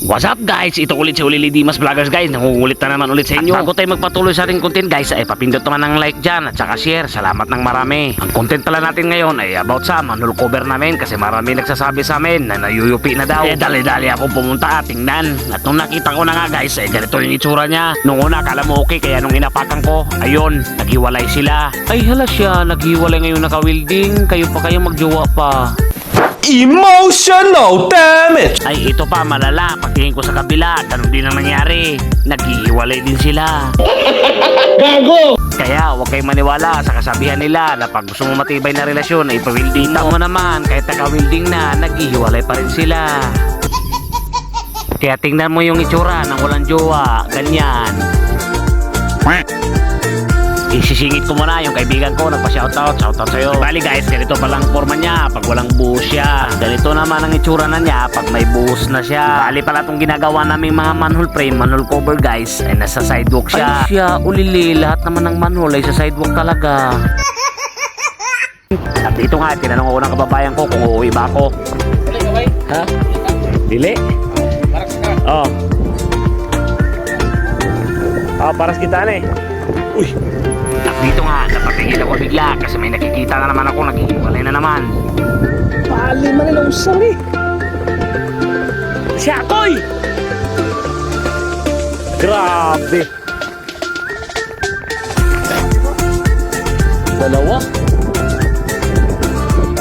What's up guys? Ito ulit si Ulili Dimas Vloggers guys. Nangungulit na naman ulit sa inyo. At bago tayo magpatuloy sa ating content guys, ay papindot naman ng like dyan at saka share. Salamat ng marami. Ang content pala natin ngayon ay about sa manhole cover namin kasi marami nagsasabi sa amin na nayuyupi na daw. Kaya dali-dali ako pumunta at tingnan. At nung nakita ko na nga guys, ay ganito yung itsura niya. Nung una akala mo okay, kaya nung inapakan ko, ayun, naghiwalay sila. Ay hala siya, naghiwalay ngayon naka-welding. Kayo pa kayo magjowa pa. Emotional damage! Ay ito pa malala, pagtingin ko sa kabila, ganun din ang nangyari. Naghihiwalay din sila. Gago! Kaya huwag kayong maniwala sa kasabihan nila na pag gusto mo matibay na relasyon ay pa-welding mo naman. Kahit naka-welding na, naghihiwalay pa rin sila. Kaya tingnan mo yung itsura ng walang jowa, ganyan. Isisingit ko muna yung kaibigan ko, nagpa-shoutout sa'yo. Bali guys, ganito palang forma niya pag walang buhos siya. Ganito naman ang itsura na niya pag may buhos na siya. Bali pala itong ginagawa naming mga manhole frame, manhole cover guys, ay nasa sidewalk siya. Ay siya, ulili, lahat naman ng manhole ay sa sidewalk talaga. At dito nga, tinanong ako ng kababayan ko kung uuwi ba ako. Ha? Dili? Oh. Oh, paras kita na eh. Uy! At dito nga, napatigil ako bigla kasi may nakikita na naman ako, naghihiwalay na naman. Pali man nila usal eh. Si Akoy! Grabe! Dalawa?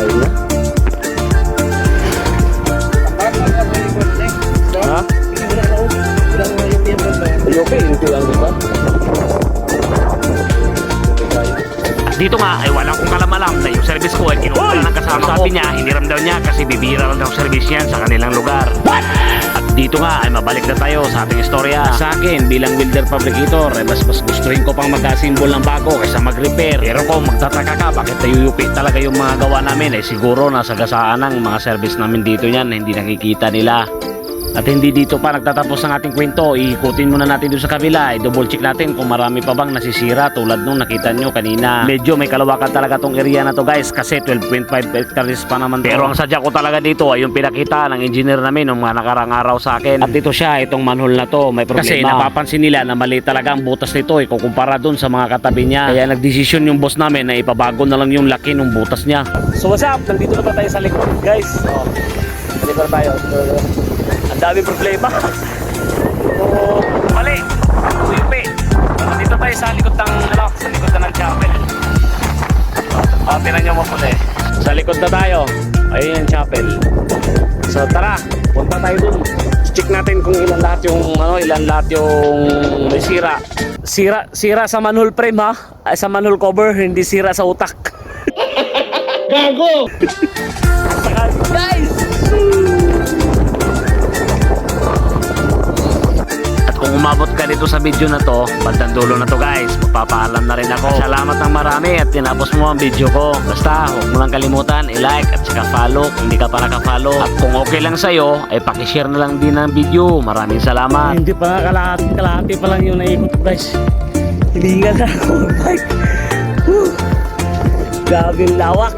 Ayun na. Ha? Okay, hindi lang diba? Dito nga ay wala akong kalamalam na yung service ko ay kinuha na ng kasama ko. Sabi niya, hiniram daw niya kasi bibira lang daw service niyan sa kanilang lugar. What? At dito nga ay mabalik na tayo sa ating istorya. Sa akin bilang welder fabricator ay mas gustuhin ko pang mag-assemble ng bago kaysa mag-repair. Pero kung magtataka ka bakit nayuyupi talaga yung mga gawa namin ay siguro nasa gasaan ng mga service namin dito yan na hindi nakikita nila. At hindi dito pa nagtatapos ang ating kwento. Iikutin muna natin doon sa kabila. I-double check natin kung marami pa bang nasisira tulad nung nakita nyo kanina. Medyo may kalawakan talaga tong area na to guys kasi 12.5 hectares pa naman to. Pero ang sadya ko talaga dito ay yung pinakita ng engineer namin nung mga nakarang araw sa akin. At dito siya, itong manhole na to may problema. Kasi napapansin nila na mali talaga ang butas nito kukumpara doon sa mga katabi niya. Kaya nagdesisyon yung boss namin na ipabago na lang yung laki ng butas niya. So what's up? Nandito na pa tayo sa likod guys. Oh, nandito na tayo. Ang dami problema. Oh, mali. Uyupi. Dito tayo sa likod ng sa likod na ng chapel. Tinan nyo mo pala eh. Sa likod na tayo. Ayun yung chapel. So tara, punta tayo dun. Check natin kung ilan lahat yung may sira. Sira sa manhole frame ha. Sa manhole cover, hindi sira sa utak. Gago! Guys! Kung umabot ka dito sa video na to, bandang dulo na to guys, magpapaalam na rin ako. Salamat ng marami at tinapos mo ang video ko. Basta huwag mo lang kalimutan i-like at saka follow kung hindi ka pa naka-follow. At kung okay lang sa'yo, ay pakishare na lang din ang video. Maraming salamat. Hindi pa nga kalahati pa lang yung naikot guys. Hilingan na ako. Grabe yung lawak.